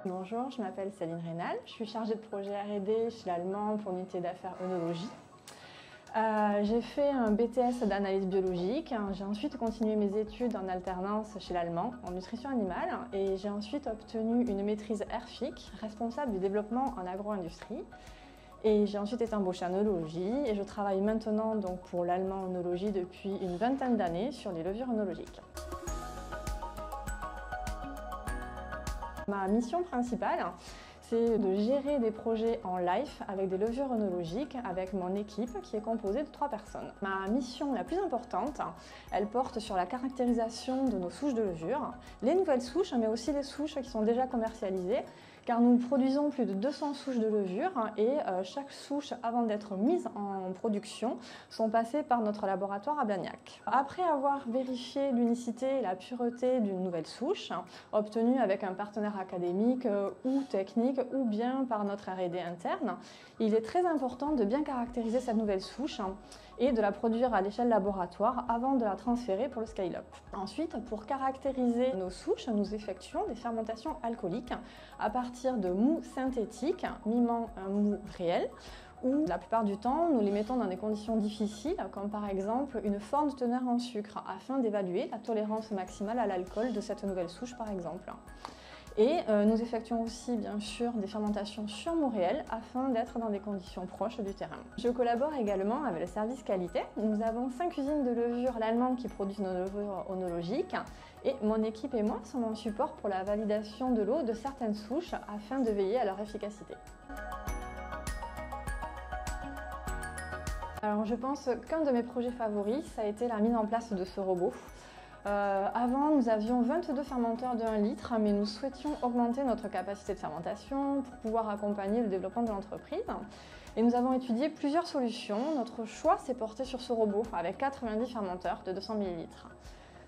Bonjour, je m'appelle Céline Rénal, je suis chargée de projet R&D chez l'Allemand pour l'unité d'affaires œnologie. J'ai fait un BTS d'analyse biologique, j'ai ensuite continué mes études en alternance chez l'Allemand en nutrition animale et j'ai ensuite obtenu une maîtrise RFIC, responsable du développement en agro-industrie. Et j'ai ensuite été embauchée en œnologie et je travaille maintenant donc pour l'Allemand œnologie depuis une vingtaine d'années sur les levures œnologiques. Ma mission principale, c'est de gérer des projets en live avec des levures œnologiques avec mon équipe qui est composée de 3 personnes. Ma mission la plus importante, elle porte sur la caractérisation de nos souches de levure, les nouvelles souches mais aussi les souches qui sont déjà commercialisées car nous produisons plus de 200 souches de levure et chaque souche avant d'être mise en production sont passées par notre laboratoire à Blagnac. Après avoir vérifié l'unicité et la pureté d'une nouvelle souche, obtenue avec un partenaire académique ou technique ou bien par notre R&D interne, il est très important de bien caractériser cette nouvelle souche et de la produire à l'échelle laboratoire avant de la transférer pour le scale-up. Ensuite, pour caractériser nos souches, nous effectuons des fermentations alcooliques à partir de mous synthétiques mimant un mou réel ou la plupart du temps, nous les mettons dans des conditions difficiles, comme par exemple une forte teneur en sucre, afin d'évaluer la tolérance maximale à l'alcool de cette nouvelle souche par exemple. Et nous effectuons aussi bien sûr des fermentations sur mou réel afin d'être dans des conditions proches du terrain. Je collabore également avec le service qualité. Nous avons 5 usines de levure l'Allemand qui produisent nos levures œnologiques et mon équipe et moi sommes en support pour la validation de l'eau de certaines souches afin de veiller à leur efficacité. Alors je pense qu'un de mes projets favoris, ça a été la mise en place de ce robot. Avant, nous avions 22 fermenteurs de 1 litre, mais nous souhaitions augmenter notre capacité de fermentation pour pouvoir accompagner le développement de l'entreprise. Et nous avons étudié plusieurs solutions. Notre choix s'est porté sur ce robot avec 90 fermenteurs de 200 ml.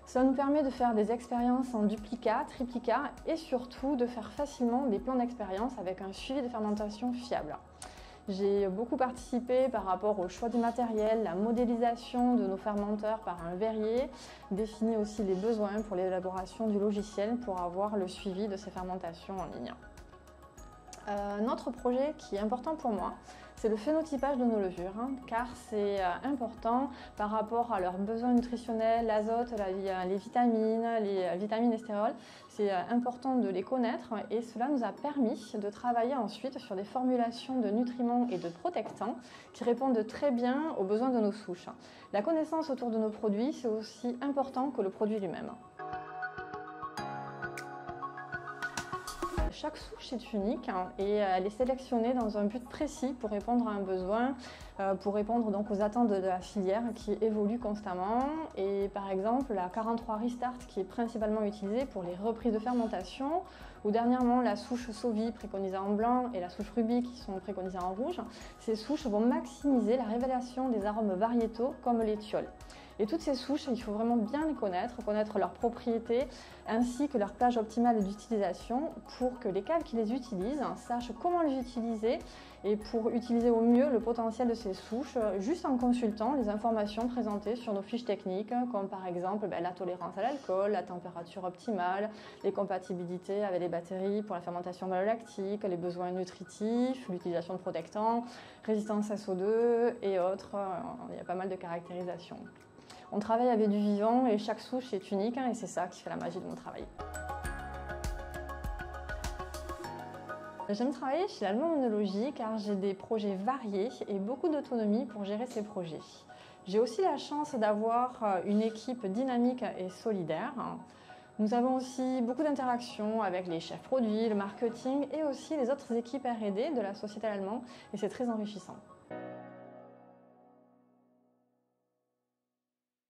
Cela nous permet de faire des expériences en duplicat, triplicat et surtout de faire facilement des plans d'expérience avec un suivi de fermentation fiable. J'ai beaucoup participé par rapport au choix du matériel, la modélisation de nos fermenteurs par un verrier, défini aussi les besoins pour l'élaboration du logiciel pour avoir le suivi de ces fermentations en ligne. Un autre projet qui est important pour moi, c'est le phénotypage de nos levures, car c'est important par rapport à leurs besoins nutritionnels, l'azote, les vitamines et stérols. C'est important de les connaître et cela nous a permis de travailler ensuite sur des formulations de nutriments et de protectants qui répondent très bien aux besoins de nos souches. La connaissance autour de nos produits, c'est aussi important que le produit lui-même. Chaque souche est unique et elle est sélectionnée dans un but précis pour répondre à un besoin, pour répondre donc aux attentes de la filière qui évolue constamment. Et par exemple, la 43 Restart qui est principalement utilisée pour les reprises de fermentation, ou dernièrement la souche Sauvy préconisée en blanc et la souche Ruby qui sont préconisées en rouge. Ces souches vont maximiser la révélation des arômes variétaux comme l'étiole. Et toutes ces souches, il faut vraiment bien les connaître leurs propriétés ainsi que leur plage optimale d'utilisation pour que les caves qui les utilisent sachent comment les utiliser et pour utiliser au mieux le potentiel de ces souches juste en consultant les informations présentées sur nos fiches techniques comme par exemple la tolérance à l'alcool, la température optimale, les compatibilités avec les batteries pour la fermentation malolactique, les besoins nutritifs, l'utilisation de protectants, résistance à SO2 et autres. Il y a pas mal de caractérisations. On travaille avec du vivant et chaque souche est unique et c'est ça qui fait la magie de mon travail. J'aime travailler chez l'Allemand œnologie car j'ai des projets variés et beaucoup d'autonomie pour gérer ces projets. J'ai aussi la chance d'avoir une équipe dynamique et solidaire. Nous avons aussi beaucoup d'interactions avec les chefs produits, le marketing et aussi les autres équipes R&D de la société allemande et c'est très enrichissant.